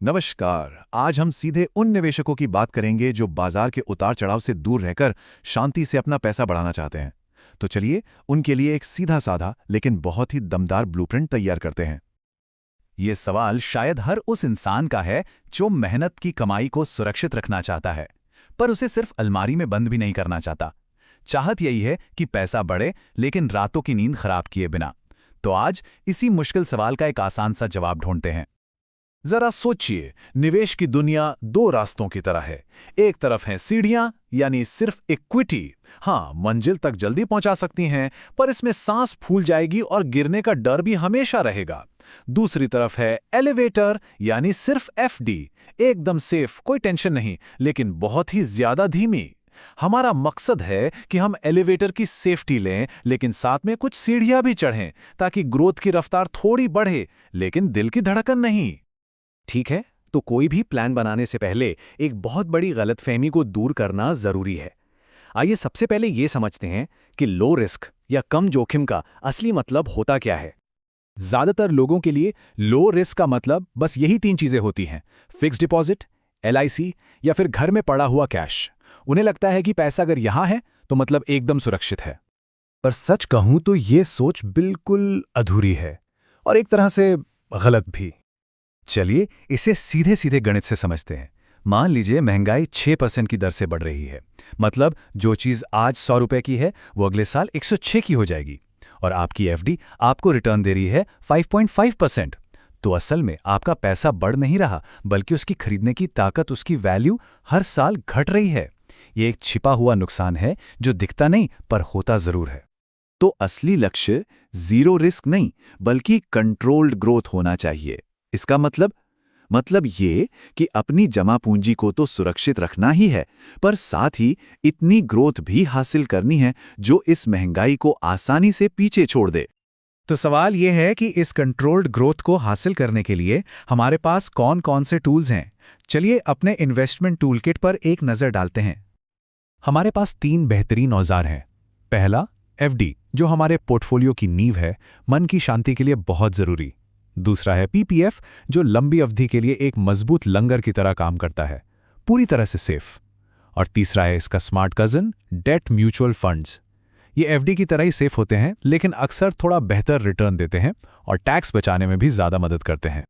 नमस्कार। आज हम सीधे उन निवेशकों की बात करेंगे जो बाजार के उतार चढ़ाव से दूर रहकर शांति से अपना पैसा बढ़ाना चाहते हैं। तो चलिए उनके लिए एक सीधा साधा लेकिन बहुत ही दमदार ब्लूप्रिंट तैयार करते हैं। ये सवाल शायद हर उस इंसान का है जो मेहनत की कमाई को सुरक्षित रखना चाहता है, पर उसे सिर्फ अलमारी में बंद भी नहीं करना चाहता। चाहत यही है कि पैसा बढ़े लेकिन रातों की नींद खराब किए बिना। तो आज इसी मुश्किल सवाल का एक आसान सा जवाब ढूंढते हैं। जरा सोचिए, निवेश की दुनिया दो रास्तों की तरह है। एक तरफ है सीढ़ियां, यानी सिर्फ इक्विटी। हाँ, मंजिल तक जल्दी पहुंचा सकती हैं, पर इसमें सांस फूल जाएगी और गिरने का डर भी हमेशा रहेगा। दूसरी तरफ है एलिवेटर, यानी सिर्फ एफडी, एकदम सेफ, कोई टेंशन नहीं, लेकिन बहुत ही ज्यादा धीमी। हमारा मकसद है कि हम एलिवेटर की सेफ्टी लें, लेकिन साथ में कुछ सीढ़ियां भी चढ़ें, ताकि ग्रोथ की रफ्तार थोड़ी बढ़े, लेकिन दिल की धड़कन नहीं। ठीक है, तो कोई भी प्लान बनाने से पहले एक बहुत बड़ी गलतफहमी को दूर करना जरूरी है। आइए सबसे पहले ये समझते हैं कि लो रिस्क या कम जोखिम का असली मतलब होता क्या है। ज्यादातर लोगों के लिए लो रिस्क का मतलब बस यही तीन चीजें होती हैं: फिक्स डिपॉजिट, एलआईसी या फिर घर में पड़ा हुआ कैश। उन्हें लगता है कि पैसा अगर यहां है तो मतलब एकदम सुरक्षित है। पर सच कहूं तो ये सोच बिल्कुल अधूरी है और एक तरह से गलत भी। चलिए इसे सीधे सीधे गणित से समझते हैं। मान लीजिए महंगाई 6% की दर से बढ़ रही है, मतलब जो चीज आज 100 रुपए की है वो अगले साल 106 की हो जाएगी, और आपकी एफडी आपको रिटर्न दे रही है 5.5%। तो असल में आपका पैसा बढ़ नहीं रहा, बल्कि उसकी खरीदने की ताकत, उसकी वैल्यू हर साल घट रही है। ये एक छिपा हुआ नुकसान है जो दिखता नहीं पर होता जरूर है। तो असली लक्ष्य जीरो रिस्क नहीं बल्कि कंट्रोल्ड ग्रोथ होना चाहिए। इसका मतलब ये कि अपनी जमा पूंजी को तो सुरक्षित रखना ही है, पर साथ ही इतनी ग्रोथ भी हासिल करनी है जो इस महंगाई को आसानी से पीछे छोड़ दे। तो सवाल यह है कि इस कंट्रोल्ड ग्रोथ को हासिल करने के लिए हमारे पास कौन कौन से टूल्स हैं। चलिए अपने इन्वेस्टमेंट टूलकिट पर एक नज़र डालते हैं। हमारे पास 3 बेहतरीन औजार हैं। पहला, एफडी, जो हमारे पोर्टफोलियो की नींव है, मन की शांति के लिए बहुत ज़रूरी। दूसरा है पीपीएफ, जो लंबी अवधि के लिए एक मजबूत लंगर की तरह काम करता है, पूरी तरह से सेफ। और तीसरा है इसका smart cousin, debt mutual funds. ये एफडी की तरह ही सेफ होते हैं, लेकिन अक्सर थोड़ा बेहतर रिटर्न देते हैं और टैक्स बचाने में भी ज़्यादा मदद करते हैं।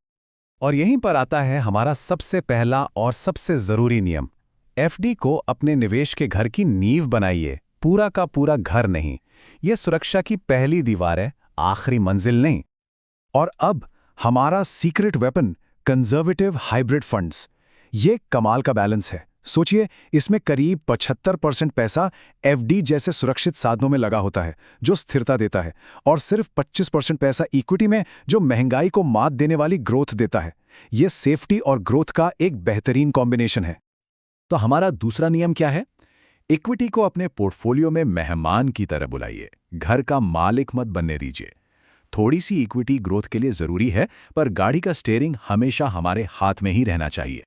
और यहीं पर आता है हमारा सबसे पहला और सबसे ज़रूरी नियम। एफडी को अपने निवेश के घर की नींव बनाइए, पूरा का पूरा घर नहीं। यह सुरक्षा की पहली दीवार है, आखिरी मंजिल नहीं। और अब हमारा secret weapon, conservative hybrid funds. ये कमाल का बैलेंस है। सोचिए, इसमें करीब 75% पैसा एफडी जैसे सुरक्षित साधनों में लगा होता है, जो स्थिरता देता है, और सिर्फ 25% पैसा इक्विटी में, जो महंगाई को मात देने वाली ग्रोथ देता है। ये सेफ्टी और ग्रोथ का एक बेहतरीन कॉम्बिनेशन है। तो हमारा दूसरा नियम क्या है? इक्विटी को अपने पोर्टफोलियो में मेहमान की तरह बुलाइए, घर का मालिक मत बनने दीजिए। थोड़ी सी इक्विटी ग्रोथ के लिए जरूरी है, पर गाड़ी का स्टीयरिंग हमेशा हमारे हाथ में ही रहना चाहिए।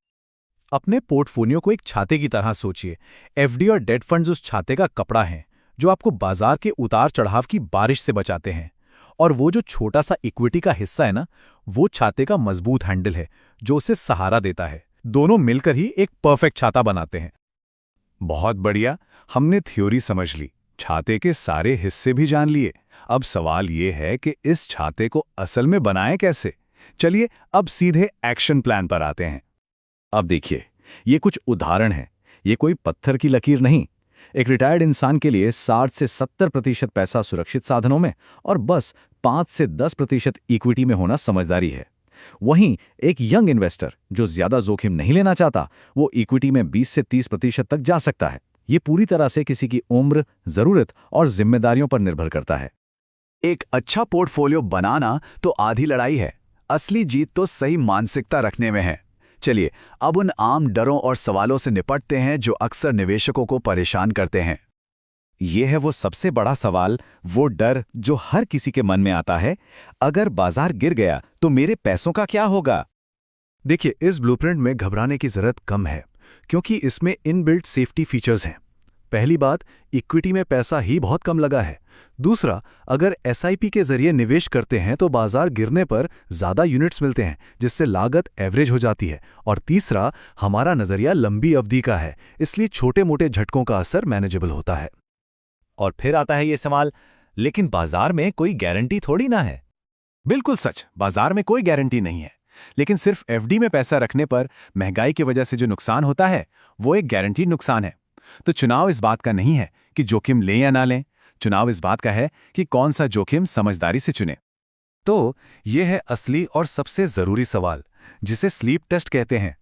अपने पोर्टफोलियो को एक छाते की तरह सोचिए। एफडी और डेट फंड्स उस छाते का कपड़ा हैं, जो आपको बाजार के उतार चढ़ाव की बारिश से बचाते हैं। और वो जो छोटा सा इक्विटी का हिस्सा है ना, वो छाते का मजबूत हैंडल है, जो उसे सहारा देता है। दोनों मिलकर ही एक परफेक्ट छाता बनाते हैं। बहुत बढ़िया, हमने थ्योरी समझ ली, छाते के सारे हिस्से भी जान लिए। अब सवाल ये है कि इस छाते को असल में बनाएं कैसे। चलिए अब सीधे एक्शन प्लान पर आते हैं। अब देखिए, ये कुछ उदाहरण हैं, ये कोई पत्थर की लकीर नहीं। एक रिटायर्ड इंसान के लिए 60 से 70% पैसा सुरक्षित साधनों में और बस 5 से 10% इक्विटी में होना समझदारी है। वहीं एक यंग इन्वेस्टर जो ज्यादा जोखिम नहीं लेना चाहता, वो इक्विटी में 20 से 30% तक जा सकता है। ये पूरी तरह से किसी की उम्र, जरूरत और जिम्मेदारियों पर निर्भर करता है। एक अच्छा पोर्टफोलियो बनाना तो आधी लड़ाई है, असली जीत तो सही मानसिकता रखने में है। चलिए अब उन आम डरों और सवालों से निपटते हैं जो अक्सर निवेशकों को परेशान करते हैं। ये है वो सबसे बड़ा सवाल, वो डर जो हर किसी के मन में आता है, अगर बाजार गिर गया तो मेरे पैसों का क्या होगा? देखिए, इस ब्लूप्रिंट में घबराने की जरूरत कम है, क्योंकि इसमें इनबिल्ट सेफ्टी फीचर्स हैं। पहली बात, इक्विटी में पैसा ही बहुत कम लगा है। दूसरा, अगर एसआईपी के जरिए निवेश करते हैं तो बाजार गिरने पर ज़्यादा यूनिट्स मिलते हैं, जिससे लागत एवरेज हो जाती है। और तीसरा, हमारा नज़रिया लंबी अवधि का है, इसलिए छोटे-मोटे झटकों का असर मैनेजेबल होता है। और फिर आता है ये सवाल, लेकिन बाजार में कोई गारंटी थोड़ी ना है। बिल्कुल सच, बाजार में कोई गारंटी नहीं है, लेकिन सिर्फ एफडी में पैसा रखने पर महंगाई की वजह से जो नुकसान होता है वो एक गारंटीड नुकसान है। तो चुनाव इस बात का नहीं है कि जोखिम लें या ना लें, चुनाव इस बात का है कि कौन सा जोखिम समझदारी से चुने। तो ये है असली और सबसे ज़रूरी सवाल, जिसे स्लीप टेस्ट कहते हैं।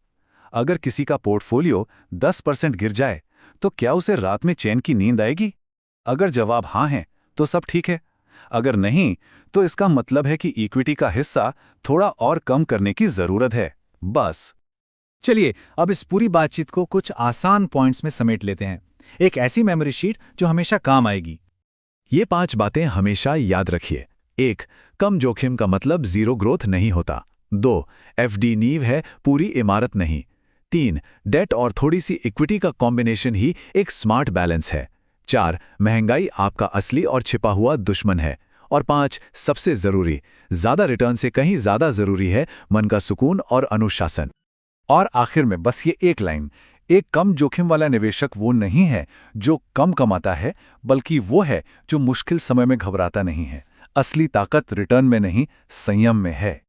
अगर किसी का पोर्टफोलियो 10% गिर जाए तो क्या उसे रात में चैन की नींद आएगी? अगर जवाब हाँ है तो सब ठीक है, अगर नहीं तो इसका मतलब है कि इक्विटी का हिस्सा थोड़ा और कम करने की ज़रूरत है, बस। चलिए अब इस पूरी बातचीत को कुछ आसान पॉइंट्स में समेट लेते हैं, एक ऐसी मेमोरी शीट जो हमेशा काम आएगी। ये 5 बातें हमेशा याद रखिए। 1. कम जोखिम का मतलब ज़ीरो ग्रोथ नहीं होता। 2. एफडी नींव है, पूरी इमारत नहीं। 3. डेट और थोड़ी सी इक्विटी का कॉम्बिनेशन ही एक स्मार्ट बैलेंस है। 4. महंगाई आपका असली और छिपा हुआ दुश्मन है। और 5. सबसे ज़रूरी, ज़्यादा रिटर्न से कहीं ज़्यादा ज़रूरी है मन का सुकून और अनुशासन। और आखिर में बस ये एक लाइन, एक कम जोखिम वाला निवेशक वो नहीं है जो कम कमाता है, बल्कि वो है जो मुश्किल समय में घबराता नहीं है। असली ताकत रिटर्न में नहीं, संयम में है।